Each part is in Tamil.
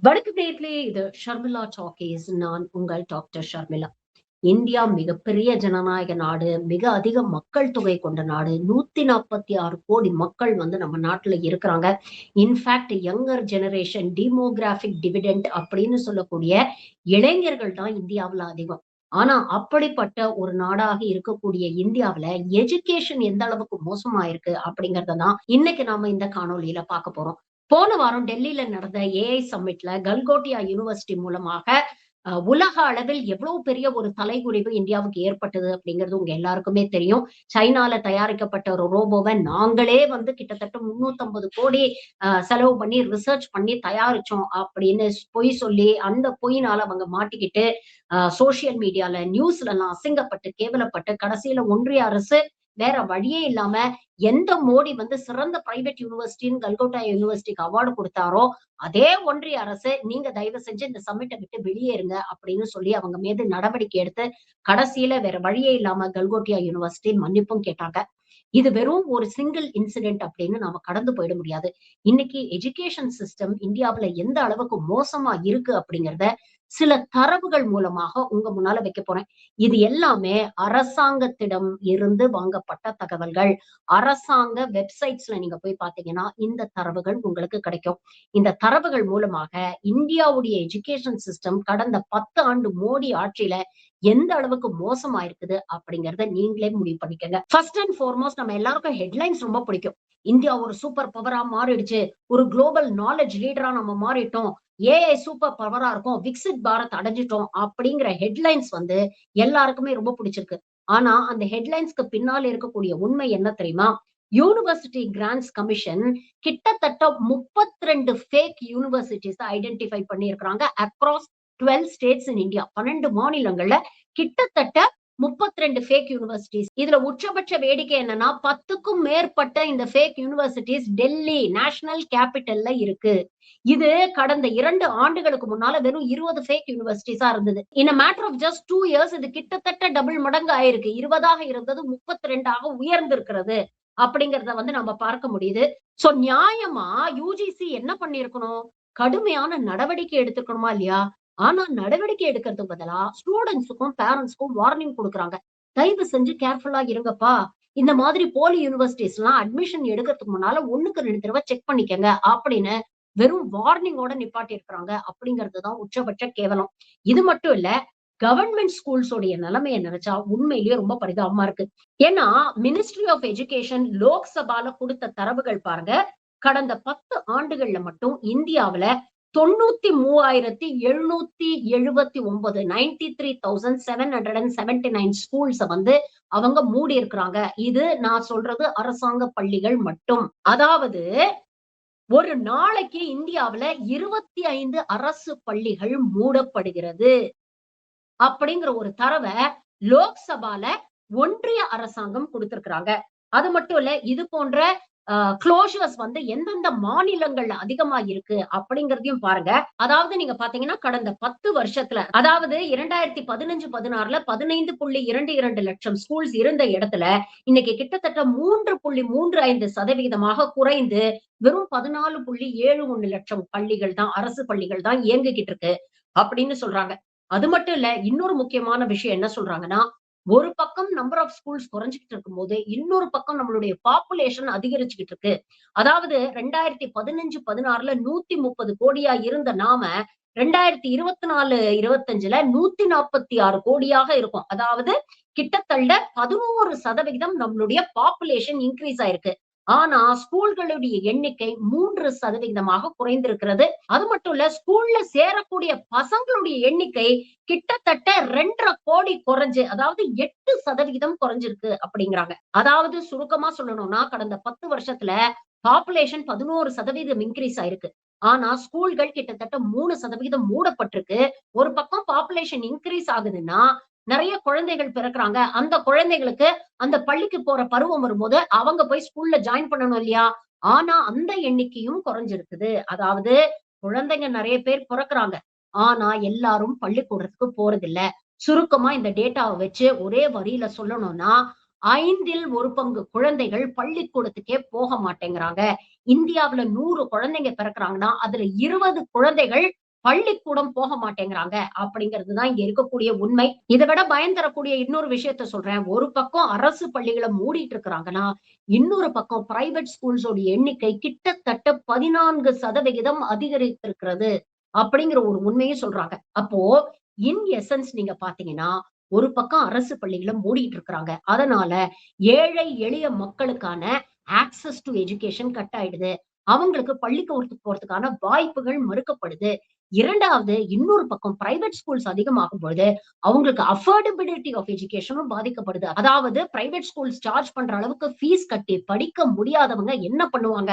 வணக்கம் நேயர்களே, இது ஷர்மிளா டாக்கீஸ். நான் உங்கள் டாக்டர் ஷர்மிளா. இந்தியா மிகப்பெரிய ஜனநாயக நாடு, மிக அதிக மக்கள் தொகை கொண்ட நாடு. 146 கோடி மக்கள் நம்ம நாட்டுல இருக்கிறாங்க. In fact younger generation demographic dividend அப்படின்னு சொல்லக்கூடிய இளைஞர்கள் தான் இந்தியாவுல அதிகம். ஆனா அப்படிப்பட்ட ஒரு நாடாக இருக்கக்கூடிய இந்தியாவுல எஜுகேஷன் எந்த அளவுக்கு மோசமா இருக்கு அப்படிங்கறத தான் இன்னைக்கு நாம இந்த காணொளியில பார்க்க போறோம். போன வாரம் டெல்லியில நடந்த ஏஐ சம்மிட்ல கல்கோட்டியா யூனிவர்சிட்டி மூலமாக உலக அளவில் எவ்வளவு பெரிய ஒரு தலைகுனிவு இந்தியாவுக்கு ஏற்பட்டது அப்படிங்கிறது உங்க எல்லாருக்குமே தெரியும். சைனால தயாரிக்கப்பட்ட ஒரு ரோபோவை நாங்களே கிட்டத்தட்ட 350 கோடி செலவு பண்ணி ரிசர்ச் பண்ணி தயாரிச்சோம் அப்படின்னு பொய் சொல்லி அந்த பொய்னால அவங்க மாட்டிக்கிட்டு சோசியல் மீடியால நியூஸ்ல எல்லாம் அசிங்கப்பட்டு கேவலப்பட்டு கடைசியில ஒன்றிய அரசு வேற வழியே இல்லாம எந்த மோடி சிறந்த பிரைவேட் யூனிவர்சிட்டின்னு கல்கோட்டா யூனிவர்சிட்டிக்கு அவார்டு கொடுத்தாரோ அதே ஒன்றிய அரசு நீங்க தயவு செஞ்சு இந்த சம்மிட்டை விட்டு வெளியேறுங்க அப்படின்னு சொல்லி அவங்க மீது நடவடிக்கை எடுத்து கடைசியில வேற வழியே இல்லாம கல்கோட்டியா யூனிவர்சிட்டி மன்னிப்பும் கேட்டாங்க. இது வெறும் ஒரு சிங்கிள் இன்சிடென்ட் அப்படின்னு நாம கடந்து போயிட முடியாது. இன்னைக்கு எஜுகேஷன் சிஸ்டம் இந்தியாவுல எந்த அளவுக்கு மோசமா இருக்கு அப்படிங்கறத சில தரவுகள் மூலமாக உங்க முன்னால வைக்க போறேன். இது எல்லாமே அரசாங்கத்திடம் இருந்து வாங்கப்பட்ட தகவல்கள். அரசாங்க வெப்சைட்ஸ்ல நீங்க போய் பாத்தீங்கன்னா இந்த தரவுகள் உங்களுக்கு கிடைக்கும். இந்த தரவுகள் மூலமாக இந்தியாவுடைய எஜுகேஷன் சிஸ்டம் கடந்த 10 ஆண்டு மோடி ஆட்சியில எந்த அளவுக்கு மோசமா இருக்குது அப்படிங்கறத நீங்களே முடிவு பண்ணிக்கங்க. ஃபர்ஸ்ட் அண்ட் ஃபார்மோஸ்ட் நம்ம எல்லாருக்கும் ஹெட்லைன்ஸ் ரொம்ப பிடிக்கும். இந்தியா ஒரு சூப்பர் பவரா மாறிடுச்சு, ஒரு குளோபல் நாலேஜ் லீடரா நம்ம மாறிட்டோம், ஏஐ சூப்பர் பவரா இருக்கும், விக்சித் பாரத் அடைஞ்சிட்டோம் அப்படிங்கிற ஹெட்லைன்ஸ் எல்லாருக்குமே ரொம்ப பிடிச்சிருக்கு. ஆனா அந்த ஹெட்லைன்ஸ்க்கு பின்னால இருக்கக்கூடிய உண்மை என்ன தெரியுமா? யூனிவர்சிட்டி கிராண்ட்ஸ் கமிஷன் கிட்டத்தட்ட 32 ஃபேக் யூனிவர்சிட்டிஸ் ஐடென்டிஃபை பண்ணியிருக்கிறாங்க அக்ராஸ் 12 ஸ்டேட்ஸ் இன் இந்தியா. 12 மாநிலங்கள்ல கிட்டத்தட்ட 32 ஃபேக் யூனிவர்சிட்டிஸ். இதுல உச்சபட்ச வேடிக்கை என்னன்னா 10க்கும் மேற்பட்ட இந்த ஃபேக் யூனிவர்சிட்டிஸ் டெல்லி நேஷனல் கேபிட்டல்ல இருக்கு. இது கடந்த 2 ஆண்டுகளுக்கு முன்னால வெறும் 20 ஃபேக் யூனிவர்சிட்டிஸா இருந்தது. In matter of just 2 years இது கிட்டத்தட்ட டபுள் மடங்கு ஆயிருக்கு. 20ஆக இருந்தது 32ஆக உயர்ந்திருக்கிறது அப்படிங்கறத நம்ம பார்க்க முடியுது. சோ நியாயமா யுஜிசி என்ன பண்ணிருக்கணும்? கடுமையான நடவடிக்கை எடுத்துக்கணுமா இல்லையா? ஆனா நடவடிக்கை எடுக்கிறதுக்கு பதிலா ஸ்டூடெண்ட்ஸுக்கும் பேரண்ட்ஸ்க்கும் வார்னிங் கொடுக்குறாங்க. தயவு செஞ்சு கேர்ஃபுல்லா இருங்கப்பா. இந்த மாதிரி போலி யூனிவர்சிட்டிஸ் எல்லாம் அட்மிஷன் எடுக்கிறதுக்கு முன்னால 1க்கு 2 தடவை செக் பண்ணிக்கங்க அப்படின்னு வெறும் வார்னிங்கோட நிப்பாட்டி இருக்கிறாங்க அப்படிங்கிறதுதான் உச்சபட்ச கேவலம். இது மட்டும் இல்ல, கவர்மெண்ட் ஸ்கூல்ஸ் உடைய நிலைமையை நினைச்சா உண்மையிலேயே ரொம்ப பரிதாபமா இருக்கு. ஏன்னா மினிஸ்ட்ரி ஆஃப் எஜுகேஷன் லோக்சபால கொடுத்த தரவுகள் பாருங்க. கடந்த 10 ஆண்டுகள்ல மட்டும் இந்தியாவுல 93,779 93,779 ஸ்கூல்ஸ் அவங்க மூடி இருக்கிறாங்க. இது நான் சொல்றது அரசாங்க பள்ளிகள் மட்டும். அதாவது ஒரு நாளைக்கு இந்தியாவுல 25 அரசு பள்ளிகள் மூடப்படுகிறது அப்படிங்கிற ஒரு தரவை லோக்சபால ஒன்றிய அரசாங்கம் கொடுத்திருக்கிறாங்க. அது மட்டும் இல்ல, இது போன்ற க்ளோஷர்ஸ் எந்தெந்த மாநிலங்கள்ல அதிகமா இருக்கு அப்படிங்கறதையும் பாருங்க. அதாவது நீங்க பாத்தீங்கன்னா கடந்த 10 வருஷத்துல, அதாவது 2015-16ல 15.22 லட்சம் ஸ்கூல்ஸ் இருந்த இடத்துல இன்னைக்கு கிட்டத்தட்ட 3.35% குறைந்து வெறும் 14.71 லட்சம் பள்ளிகள் தான், அரசு பள்ளிகள் தான் இயங்கிக்கிட்டு இருக்கு அப்படின்னு சொல்றாங்க. அது மட்டும் இல்ல, இன்னொரு முக்கியமான விஷயம் என்ன சொல்றாங்கன்னா, ஒரு பக்கம் நம்பர் ஆஃப் ஸ்கூல்ஸ் குறைஞ்சுகிட்டு இருக்கும்போது இன்னொரு பக்கம் நம்மளுடைய பாப்புலேஷன் அதிகரிச்சுக்கிட்டு இருக்கு. அதாவது 2015-16ல 130 கோடியா இருந்த நாம 2024-25ல 146 கோடியாக இருக்கும். அதாவது கிட்டத்தட்ட 11% நம்மளுடைய பாப்புலேஷன் இன்க்ரீஸ் ஆயிருக்கு. ஆனா ஸ்கூல்களுடைய எண்ணிக்கை 3% குறைந்திருக்கிறது. அது மட்டும் இல்ல, ஸ்கூல்ல சேரக்கூடிய பசங்களுடைய எண்ணிக்கை கிட்டத்தட்ட 2.5 கோடி குறைஞ்சு, அதாவது 8% குறைஞ்சிருக்கு அப்படிங்கிறாங்க. அதாவது சுருக்கமா சொல்லணும்னா கடந்த 10 வருஷத்துல பாப்புலேஷன் 11% இன்க்ரீஸ் ஆயிருக்கு. ஆனா ஸ்கூல்கள் கிட்டத்தட்ட 3% மூடப்பட்டிருக்கு. ஒரு பக்கம் பாப்புலேஷன் இன்க்ரீஸ் ஆகுதுன்னா நிறைய குழந்தைகள் பிறக்குறாங்க. அந்த குழந்தைகளுக்கு அந்த பள்ளிக்கு போற பருவம் வரும்போது அவங்க போய் ஸ்கூல்ல ஜாயின் பண்ணணும் இல்லையா? ஆனா அந்த எண்ணிக்கையும் குறைஞ்சிருக்குது. அதாவது குழந்தைங்க நிறைய பேர் பிறக்குறாங்க. ஆனா எல்லாரும் பள்ளிக்கூடத்துக்கு போறதில்ல. சுருக்கமா இந்த டேட்டாவை வச்சு ஒரே வரியில சொல்லணும்னா 5ல் 1 பங்கு குழந்தைகள் பள்ளிக்கூடத்துக்கே போக மாட்டேங்கிறாங்க. இந்தியாவுல 100 குழந்தைங்க பிறக்குறாங்கன்னா அதுல 20 குழந்தைகள் பள்ளிக்கூடம் போக மாட்டேங்கிறாங்க அப்படிங்கிறதுதான் இங்க இருக்கக்கூடிய உண்மை. இதை விட பயம் தரக்கூடிய இன்னொரு விஷயத்த சொல்றேன். ஒரு பக்கம் அரசு பள்ளிகளை மூடிட்டு இருக்கிறாங்கன்னா, இன்னொரு பக்கம் பிரைவேட் ஸ்கூல்ஸோட எண்ணிக்கை கிட்டத்தட்ட 14% அதிகரித்திருக்கிறது அப்படிங்கிற ஒரு உண்மையும் சொல்றாங்க. அப்போ இன் எசன்ஸ் நீங்க பாத்தீங்கன்னா, ஒரு பக்கம் அரசு பள்ளிகளை மூடிட்டு இருக்கிறாங்க. அதனால ஏழை எளிய மக்களுக்கான ஆக்சஸ் டு எஜுகேஷன் கட் ஆயிடுது. அவங்களுக்கு பள்ளிக்கூடத்துக்கு போறதுக்கான வாய்ப்புகள் மறுக்கப்படுது. இரண்டாவது, இன்னொரு பக்கம் பிரைவேட் ஸ்கூல்ஸ் அதிகமாகும் பொழுது அவங்களுக்கு அஃபோர்டபிலிட்டி ஆஃப் எஜுகேஷனும் பாதிக்கப்படுது. அதாவது பிரைவேட் ஸ்கூல்ஸ் சார்ஜ் பண்ற அளவுக்கு ஃபீஸ் கட்டி படிக்க முடியாதவங்க என்ன பண்ணுவாங்க?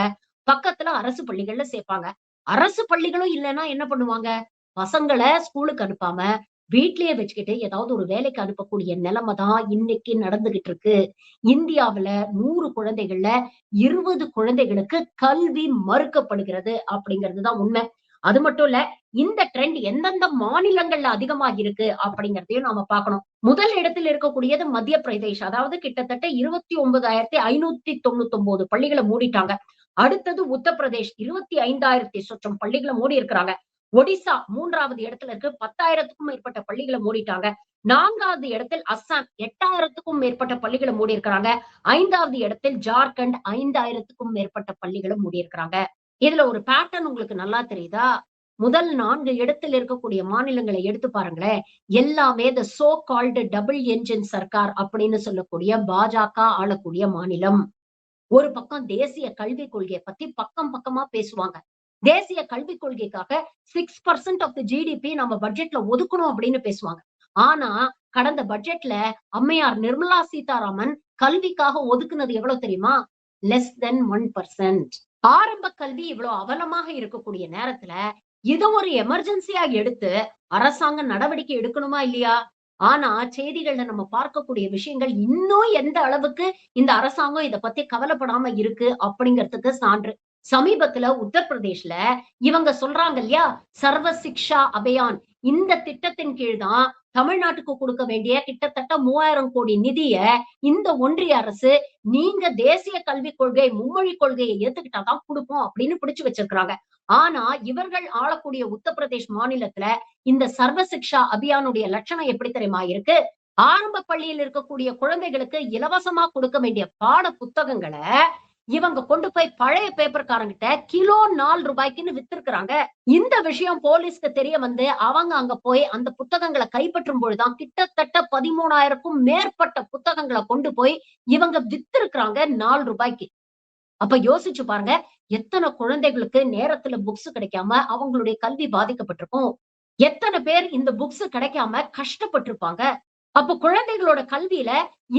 பக்கத்துல அரசு பள்ளிகள்ல சேர்ப்பாங்க. அரசு பள்ளிகளும் இல்லன்னா என்ன பண்ணுவாங்க? பசங்கள ஸ்கூலுக்கு அனுப்பாம வீட்லயே வச்சுக்கிட்டு ஏதாவது ஒரு வேலைக்கு அனுப்பக்கூடிய நிலைமை தான் இன்னைக்கு நடந்துகிட்டு இருக்கு. இந்தியாவுல 100 குழந்தைகள்ல 20 குழந்தைகளுக்கு கல்வி மறுக்கப்படுகிறது அப்படிங்கிறது தான் உண்மை. அது மட்டும் இல்ல, இந்த ட்ரெண்ட் எந்தெந்த மாநிலங்கள்ல அதிகமா இருக்கு அப்படிங்கிறதையும் நாம பார்க்கணும். முதல் இடத்தில் இருக்கக்கூடியது மத்திய பிரதேஷ். அதாவது கிட்டத்தட்ட 29,599 பள்ளிகளை மூடிட்டாங்க. அடுத்தது உத்தரப்பிரதேஷ் 25,000 சொச்சம் பள்ளிகளை மூடி இருக்கிறாங்க. ஒடிசா 3வது இடத்துல இருக்கு. 10,000க்கும் மேற்பட்ட பள்ளிகளை மூடிட்டாங்க. 4வது இடத்தில் அஸ்ஸாம் 8,000க்கும் மேற்பட்ட பள்ளிகளை மூடி இருக்கிறாங்க. 5வது இடத்தில் ஜார்க்கண்ட் 5,000க்கும் மேற்பட்ட பள்ளிகளை மூடி இருக்கிறாங்க. இதுல ஒரு பேட்டர்ன் உங்களுக்கு நல்லா தெரியுதா? முதல் 4 இடத்தில் இருக்கக்கூடிய மாநிலங்களை எடுத்து பாருங்களேன். எல்லாமே த so called double engine Sarkar அப்படின்னு சொல்லக்கூடிய பாஜக ஆளக்கூடிய மாநிலம். ஒரு பக்கம் தேசிய கல்விக் கொள்கையை பத்தி பக்கம் பக்கமா பேசுவாங்க. தேசிய கல்விக் கொள்கைக்காக 6% ஆஃப் த ஜிடிபி நம்ம பட்ஜெட்ல ஒதுக்கணும் அப்படின்னு பேசுவாங்க. ஆனா கடந்த பட்ஜெட்ல அம்மையார் நிர்மலா சீதாராமன் கல்விக்காக ஒதுக்குனது எவ்வளவு தெரியுமா? Less than 1%. ஆரம்ப கல்வி இவ்வளவு அவலமாக இருக்கக்கூடிய நேரத்துல இத ஒரு எமர்ஜென்சியா எடுத்து அரசாங்கம் நடவடிக்கை எடுக்கணுமா இல்லையா? ஆனா செய்திகள்ல நம்ம பார்க்கக்கூடிய விஷயங்கள் இன்னும் எந்த அளவுக்கு இந்த அரசாங்கம் இத பத்தி கவலைப்படாம இருக்கு அப்படிங்கிறதுக்கு சான்று. சமீபத்துல உத்தரப்பிரதேஷ்ல இவங்க சொல்றாங்க இல்லையா, சர்வ சிக்ஷா அபியான். இந்த திட்டத்தின் கீழ் தான் தமிழ்நாட்டுக்கு கொடுக்க வேண்டிய கிட்டத்தட்ட 3000 கோடி நிதிய இந்த ஒன்றிய அரசு நீங்க தேசிய கல்விக் கொள்கை, மும்மொழி கொள்கையை ஏத்துக்கிட்டாதான் கொடுப்போம் அப்படின்னு பிடிச்சு வச்சிருக்காங்க. ஆனா இவர்கள் ஆளக்கூடிய உத்தரப்பிரதேஷ் மாநிலத்துல இந்த சர்வ சிக்ஷா அபியானுடைய லட்சணம் எப்படி தெரியுமா இருக்கு? ஆரம்ப பள்ளியில் இருக்கக்கூடிய குழந்தைகளுக்கு இலவசமா கொடுக்க வேண்டிய பாட புத்தகங்களை இவங்க கொண்டு போய் பழைய பேப்பர்காரங்கிட்ட கிலோ 4 ரூபாய்க்குன்னு வித்திருக்கிறாங்க. இந்த விஷயம் போலீஸ்க்கு தெரிய வந்து அவங்க அங்க போய் அந்த புத்தகங்களை கைப்பற்றும் பொழுதுதான் கிட்டத்தட்ட 13,000க்கும் மேற்பட்ட புத்தகங்களை கொண்டு போய் இவங்க வித்திருக்கிறாங்க 4 ரூபாய்க்கு. அப்ப யோசிச்சு பாருங்க, எத்தனை குழந்தைகளுக்கு நேரத்துல புக்ஸ் கிடைக்காம அவங்களுடைய கல்வி பாதிக்கப்பட்டிருக்கும். எத்தனை பேர் இந்த புக்ஸ் கிடைக்காம கஷ்டப்பட்டிருப்பாங்க. அப்ப குழந்தைகளோட கல்வியில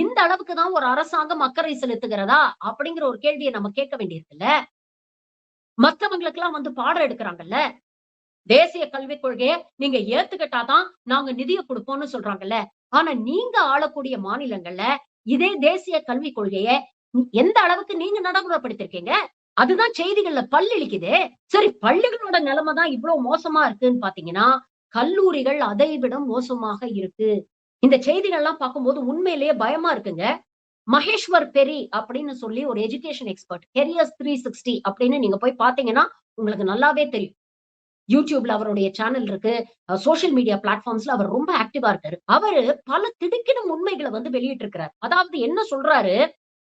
இந்த அளவுக்கு தான் ஒரு அரசாங்கம் அக்கறை செலுத்துகிறதா அப்படிங்கிற ஒரு கேள்வியை நம்ம கேட்க வேண்டியிருக்குல்ல. மத்தவங்களுக்கு எல்லாம் வந்து பாடம் எடுக்கிறாங்கல்ல. தேசிய கல்விக் கொள்கையை நீங்க ஏத்துக்கிட்டாதான் நாங்க நிதியை கொடுப்போம்னு சொல்றாங்கல்ல. ஆனா நீங்க ஆளக்கூடிய மாநிலங்கள்ல இதே தேசிய கல்விக் கொள்கையை எந்த அளவுக்கு நீங்க நடைமுறைப்படுத்திருக்கீங்க? அதுதான் செய்திகள்ல பல்லிழிக்குதே. சரி, பள்ளிகளோட நிலைமை தான் இவ்வளவு மோசமா இருக்குன்னு பாத்தீங்கன்னா, கல்லூரிகள் அதை விட மோசமாக இருக்கு. இந்த செய்திகள் எல்லாம் பார்க்கும்போது உண்மையிலேயே பயமா இருக்குங்க. மகேஸ்வர் பெரி அப்படின்னு சொல்லி ஒரு எஜுகேஷன் எக்ஸ்பர்ட், கெரியர்ஸ் 360 அப்படின்னு நீங்க போய் பாத்தீங்கன்னா உங்களுக்கு நல்லாவே தெரியும். யூடியூப்ல அவருடைய சேனல் இருக்கு. சோசியல் மீடியா பிளாட்ஃபார்ம்ஸ்ல அவர் ரொம்ப ஆக்டிவா இருக்காரு. அவரு பல திடுக்கிடும் உண்மைகளை வந்து வெளியிட்டு இருக்கிறார். அதாவது என்ன சொல்றாரு,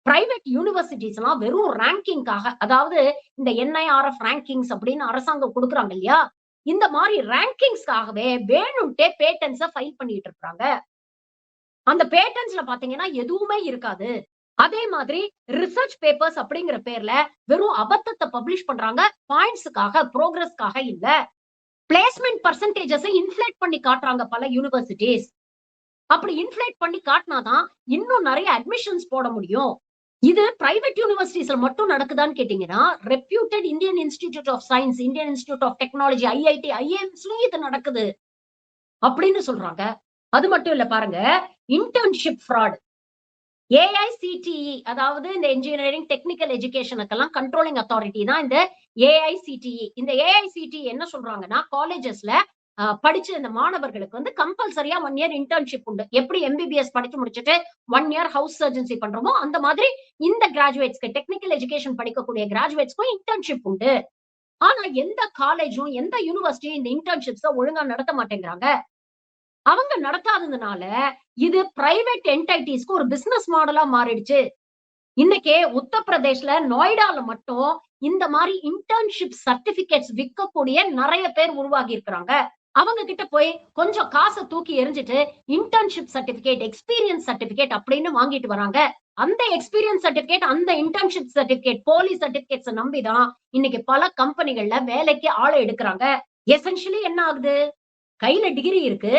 பிரைவேட் யூனிவர்சிட்டிஸ் எல்லாம் வெறும் ரேங்கிங்காக, அதாவது இந்த என்ஐஆர்எஃப் ரேங்கிங்ஸ் அப்படின்னு அரசாங்கம் கொடுக்குறாங்க இல்லையா, இந்த மாதிரி ரேங்கிங்ஸ்க்காகவே வேணும்ட்டே பேட்டன்ஸ ஃபைல் பண்ணிட்டு இருக்காங்க. அந்த பேட்டன்ஸ்ல பாத்தீங்கன்னா எதுவுமே இருக்காது. அதே மாதிரி ரிசர்ச் பேப்பர்ஸ் அப்படிங்கிற பேர்ல வெறும் அபத்தத்தை பப்ளிஷ் பண்றாங்க. பாயிண்ட்ஸுக்காக, ப்ரோக்ரஸ்க்காக இல்ல. பிளேஸ்மெண்ட் பர்சன்டேஜஸ் இன்ஃபிளேட் பண்ணி காட்டுறாங்க பல யூனிவர்சிட்டிஸ். அப்படி இன்ஃபிளேட் பண்ணி காட்டினாதான் இன்னும் நிறைய அட்மிஷன்ஸ் போட முடியும். இது பிரைவேட் யூனிவர்சிட்டிஸ்ல மட்டும் நடக்குதான்னு கேட்டீங்கன்னா, reputed Indian Institute of Science, Indian Institute of Technology, IIT, ஐஎம்ஸ்லயும் இது நடக்குது அப்படின்னு சொல்றாங்க. அது மட்டும் இல்ல பாருங்க, இன்டர்ன்ஷிப் ஃப்ராட். ஏஐசிடிஇ, அதாவது இந்த இன்ஜினியரிங் டெக்னிக்கல் எஜுகேஷனுக்கெல்லாம் கண்ட்ரோலிங் அத்தாரிட்டி தான் இந்த ஏஐசிடிஇ. இந்த ஏஐசிடிஇ என்ன சொல்றாங்கன்னா, காலேஜஸ்ல படிச்ச இந்த மாணவர்களுக்கு வந்து கம்பல்சரியா 1 இயர் இன்டர்ன்ஷிப் உண்டு. எப்படி எம்பிபிஎஸ் படிச்சு முடிச்சுட்டு 1 இயர் ஹவுஸ் சர்ஜன்சி பண்றோமோ அந்த மாதிரி இந்த கிராஜுவேட்ஸ்க்கு, டெக்னிக்கல் எஜுகேஷன் படிக்கக்கூடிய கிராஜுவேட்ஸ்க்கும் இன்டர்ன்ஷிப் உண்டு. ஆனா எந்த காலேஜும் எந்த யூனிவர்சிட்டியும் இந்த இன்டர்ன்ஷிப்ஸ ஒழுங்கா நடத்த மாட்டேங்கிறாங்க. அவங்க நடத்தாததுனால இது பிரைவேட் என்டைட்டிஸ்க்கு ஒரு பிசினஸ் மாடலா மாறிடுச்சு. இன்னைக்கு உத்தரப்பிரதேஷ்ல நொய்டால மட்டும் இந்த மாதிரி இன்டர்ன்ஷிப் சர்டிபிகேட்ஸ் விற்கக்கூடிய நிறைய பேர் உருவாகி இருக்கிறாங்க. அவங்க கிட்ட போய் கொஞ்சம் காசை தூக்கி எரிஞ்சிட்டு இன்டர்ன்ஷிப் சர்டிபிகேட், எக்ஸ்பீரியன்ஸ் சர்டிபிகேட் அப்படின்னு வாங்கிட்டு வராங்க. அந்த எக்ஸ்பீரியன்ஸ் சர்டிபிகேட், அந்த இன்டர்ன்ஷிப் சர்டிபிகேட், போலி சர்டிபிகேட்ஸ் நம்பிதான் இன்னைக்கு பல கம்பெனிகள்ல வேலைக்கு ஆளை எடுக்கிறாங்க. எசென்ஷியலி என்ன ஆகுது? கையில டிகிரி இருக்கு,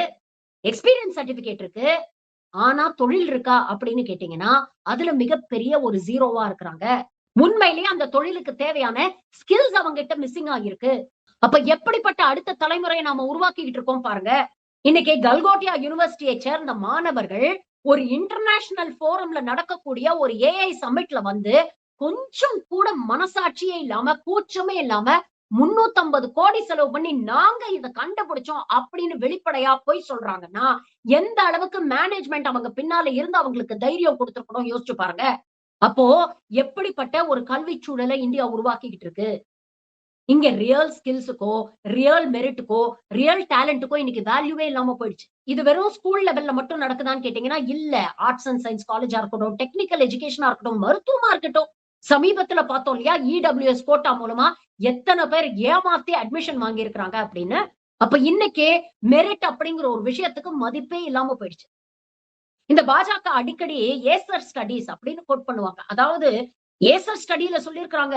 எக்ஸ்பீரியன்ஸ் சர்டிபிகேட் இருக்கு, ஆனா தொழில் இருக்கா அப்படின்னு கேட்டீங்கன்னா அதுல மிகப்பெரிய ஒரு ஜீரோவா இருக்கிறாங்க. உண்மையிலேயே அந்த தொழிலுக்கு தேவையான ஸ்கில்ஸ் அவங்க கிட்ட மிஸ்ஸிங் ஆகிருக்கு. அப்ப எப்படிப்பட்ட அடுத்த தலைமுறையை நாம உருவாக்கிட்டு இருக்கோம் பாருங்க. இன்னைக்கு கல்கோட்டியா யூனிவர்சிட்டியை சேர்ந்த மாணவர்கள் ஒரு இன்டர்நேஷனல் போரம்ல நடக்கக்கூடிய ஒரு ஏஐ சமிட்ல வந்து கொஞ்சம் கூட மனசாட்சியே இல்லாம, கூச்சமே இல்லாம 350 கோடி செலவு பண்ணி நாங்க இதை கண்டுபிடிச்சோம் அப்படின்னு வெளிப்படையா போய் சொல்றாங்கன்னா எந்த அளவுக்கு மேனேஜ்மெண்ட் அவங்க பின்னால இருந்து அவங்களுக்கு தைரியம் கொடுத்திருக்கணும் யோசிச்சு பாருங்க. அப்போ எப்படிப்பட்ட ஒரு கல்வி சூழலை இந்தியா உருவாக்கிக்கிட்டு இருக்கு. இங்க ரியல் ஸ்கில்ஸுக்கோ, ரியல் மெரிட்டுக்கோ, ரியல் டேலண்ட்டுக்கோ இன்னைக்கு வேல்யூவே இல்லாம போயிடுச்சு. இது வெறும் ஸ்கூல் லெவல்ல மட்டும் நடக்குதான்னு கேட்டீங்கன்னா இல்ல. ஆர்ட்ஸ் அண்ட் சயின்ஸ் காலேஜா இருக்கட்டும், டெக்னிக்கல் எஜுகேஷனா இருக்கட்டும், மருத்துவமா இருக்கட்டும், சமீபத்துல பார்த்தோம் இல்லையா, இடபிள்யூஎஸ் கோட்டா மூலமா எத்தனை பேர் ஏமாத்தி அட்மிஷன் வாங்கி இருக்கிறாங்க அப்படின்னு. அப்ப இன்னைக்கு மெரிட் அப்படிங்கிற ஒரு விஷயத்துக்கு மதிப்பே இல்லாம போயிடுச்சு. இந்த பாஜக அடிக்கடி ஏசர் ஸ்டடீஸ் அப்படின்னு கோட் பண்ணுவாங்க. அதாவது ஏசர் ஸ்டடியில சொல்லியிருக்கிறாங்க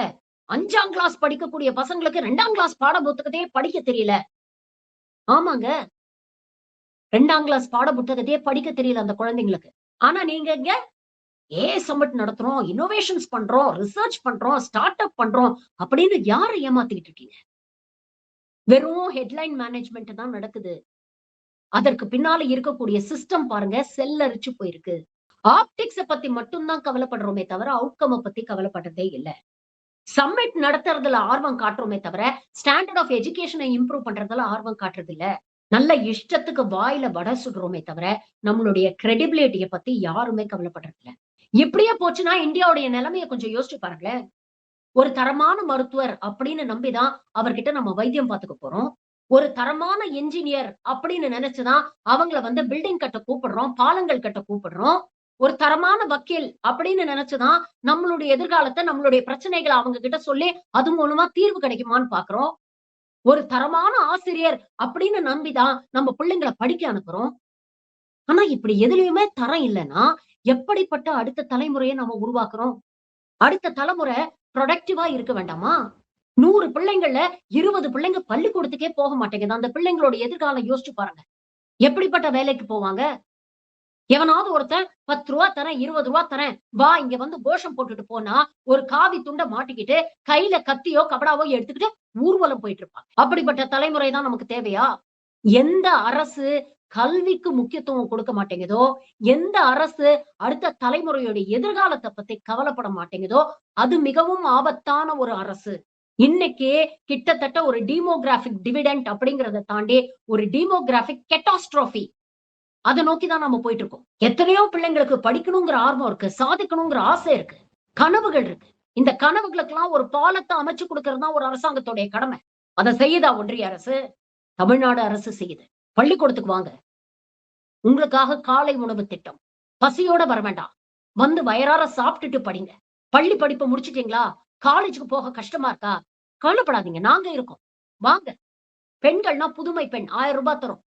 5ஆம் கிளாஸ் படிக்கக்கூடிய பசங்களுக்கு 2ஆம் கிளாஸ் பாட புத்தகத்தையே படிக்க தெரியல. ஆமாங்க, 2ஆம் கிளாஸ் பாட புத்தகத்தையே படிக்க தெரியல அந்த குழந்தைங்களுக்கு. ஆனா நீங்க இங்க சமிட் நடத்துறோம், இன்னோவேஷன்ஸ் பண்றோம், ரிசர்ச் பண்றோம், ஸ்டார்ட் அப் பண்றோம் அப்படின்னு யாரை ஏமாத்திக்கிட்டு இருக்கீங்க? வெறும் ஹெட்லைன் மேனேஜ்மெண்ட் தான் நடக்குது. அதற்கு பின்னால இருக்கக்கூடிய சிஸ்டம் பாருங்க செல்லரிச்சு போயிருக்கு. ஆப்டிக்ஸ பத்தி மட்டும்தான் கவலைப்படுறோமே தவிர அவுட்கம் பத்தி கவலைப்படுறதே இல்ல. சம்மிட் நடத்துறதுல ஆர்வம் காட்டுறோமே தவிர ஸ்டாண்டர்ட் ஆஃப் எஜுகேஷனை இம்ப்ரூவ் பண்றதுல ஆர்வம் காட்டுறது இல்ல. நல்ல இஷ்டத்துக்கு வாயில வடை சுடுறோமே தவிர நம்மளுடைய கிரெடிபிலிட்டிய பத்தி யாருமே கவலைப்படுறது இல்ல. இப்படியே போச்சுன்னா இந்தியாவுடைய நிலைமையை கொஞ்சம் யோசிச்சு பாருங்களேன். ஒரு தரமான மருத்துவர் அப்படின்னு நம்பிதான் அவர்கிட்ட நம்ம வைத்தியம் பார்த்துக்க போறோம். ஒரு தரமான என்ஜினியர் அப்படின்னு நினைச்சுதான் அவங்கள வந்து பில்டிங் கட்ட கூப்பிடுறோம், பாலங்கள் கட்ட கூப்பிடுறோம். ஒரு தரமான வக்கீல் அப்படின்னு நினைச்சுதான் நம்மளுடைய எதிர்காலத்தை, நம்மளுடைய பிரச்சனைகளை அவங்க கிட்ட சொல்லி அது மூலமா தீர்வு கிடைக்குமான்னு பாக்குறோம். ஒரு தரமான ஆசிரியர் அப்படின்னு நம்பிதான் நம்ம பிள்ளைங்களை படிக்க அனுப்புறோம். ஆனா இப்படி எதுலயுமே தரம் இல்லைன்னா எப்படிப்பட்ட அடுத்த தலைமுறையை நம்ம உருவாக்குறோம்? அடுத்த தலைமுறை ப்ரொடக்டிவா இருக்க வேண்டாமா? 100 பிள்ளைங்கள்ல 20 பிள்ளைங்க பள்ளிக்கூடத்துக்கே போக மாட்டேங்குது. அந்த பிள்ளைங்களோட எதிர்காலம் யோசிச்சு பாருங்க. எப்படிப்பட்ட வேலைக்கு போவாங்க? எவனாவது ஒருத்தன் 10 ரூபா தரேன், 20 ரூபா தரேன், வா இங்க வந்து கோஷம் போட்டுட்டு போனா ஒரு காவி துண்டை மாட்டிக்கிட்டு கையில கத்தியோ கபடாவோ எடுத்துக்கிட்டு ஊர்வலம் போயிட்டு இருப்பாங்க. அப்படிப்பட்ட தலைமுறை தான் நமக்கு தேவையா? எந்த அரசு கல்விக்கு முக்கியத்துவம் கொடுக்க மாட்டேங்குதோ, எந்த அரசு அடுத்த தலைமுறையோட எதிர்காலத்தை பத்தி கவலைப்பட மாட்டேங்குதோ அது மிகவும் ஆபத்தான ஒரு அரசு. இன்னைக்கு கிட்டத்தட்ட ஒரு டீமோகிராபிக் டிவிடெண்ட் அப்படிங்கறத தாண்டி ஒரு டீமோகிராபிக் கெட்டாஸ்ட்ரோபி அதை நோக்கிதான் நம்ம போயிட்டு இருக்கோம். எத்தனையோ பிள்ளைங்களுக்கு படிக்கணுங்கிற ஆர்வம் இருக்கு, சாதிக்கணுங்கிற ஆசை இருக்கு, கனவுகள் இருக்கு. இந்த கனவுகளுக்கெல்லாம் ஒரு பாலத்தை அமைச்சு கொடுக்கறது தான் ஒரு அரசாங்கத்துடைய கடமை. அதை செய்யுதா ஒன்றிய அரசு? தமிழ்நாடு அரசு செய்யுது. பள்ளிக்கூடத்துக்கு வாங்க, உங்களுக்காக காலை உணவு திட்டம். பசியோட வர வேண்டாம், வந்து வயறார சாப்பிட்டுட்டு படிங்க. பள்ளி படிப்பை முடிச்சிட்டீங்களா, காலேஜுக்கு போக கஷ்டமா இருக்கா, கவலைப்படாதீங்க, நாங்க இருக்கோம், வாங்க. பெண்கள்னா புதுமை பெண் 1000 ரூபாய் தரும்.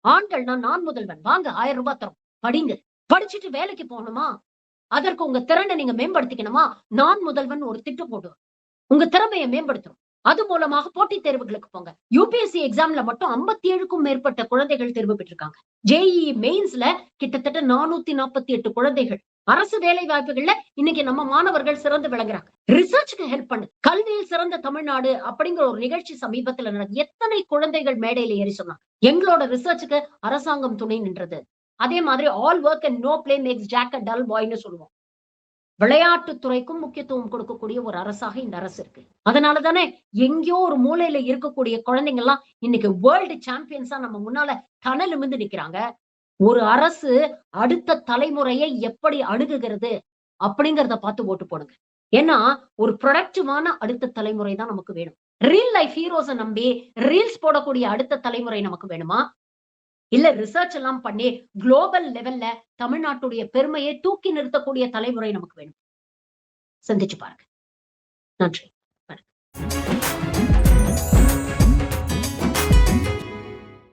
ஆண்கள்னா நான் முதல்வன், வாங்க 1000 ரூபாய் தரும், படிங்க. படிச்சுட்டு வேலைக்கு போகணுமா, அதற்கு உங்க திறனை நீங்க மேம்படுத்திக்கணுமா, நான் முதல்வன் ஒரு திட்டம் போடுவோம். உங்க திறமையை மேம்படுத்தும். அது மூலமாக போட்டித் தேர்வுகளுக்கு போங்க. யூபிஎஸ்சி எக்ஸாம்ல மட்டும் 57க்கும் மேற்பட்ட குழந்தைகள் தேர்வு பெற்றிருக்காங்க. ஜேஇஇ மெயின்ஸ்ல கிட்டத்தட்ட 448 குழந்தைகள். அரசு வேலை வாய்ப்புகள்ல இன்னைக்கு நம்ம மாணவர்கள் சிறந்து விளங்குறாங்க. ரிசர்ச்சுக்கு ஹெல்ப் பண்ணு. கல்வியில் சிறந்த தமிழ்நாடு அப்படிங்கிற ஒரு நிகழ்ச்சி சமீபத்துல நடந்து எத்தனை குழந்தைகள் மேடையில ஏறி சொன்னாங்க. எங்களோட ரிசர்ச்சுக்கு அரசாங்கம் துணை நின்றது. அதே மாதிரி all work and no play makes Jack a dull பாய்னு சொல்லுவோம். விளையாட்டுத்துறைக்கும் முக்கியத்துவம் கொடுக்கக்கூடிய ஒரு அரசாக இந்த அரசு இருக்கு. அதனாலதானே எங்கேயோ ஒரு மூலையில இருக்கக்கூடிய குழந்தைங்க எல்லாம் இன்னைக்கு வேர்ல்டு சாம்பியன்ஸா நம்ம முன்னால தணல் நிமிர்ந்து நிக்கிறாங்க. ஒரு அரசு அடுத்த தலைமுறையை எப்படி அணுகுகிறது அப்படிங்கறத பார்த்து ஓட்டு போடுங்க. ஏன்னா ஒரு ப்ரொடக்டிவான அடுத்த தலைமுறை தான் நமக்கு வேணும். ரியல் லைஃப் ஹீரோஸ நம்பி ரீல்ஸ் போடக்கூடிய அடுத்த தலைமுறை நமக்கு வேணுமா? இல்ல ரிசர்ச் எல்லாம் பண்ணி குளோபல் லெவல்ல தமிழ்நாட்டுடைய பெருமையை தூக்கி நிறுத்தக்கூடிய தலைமுறை நமக்கு வேணும். சிந்திச்சு பாருங்க. நன்றி.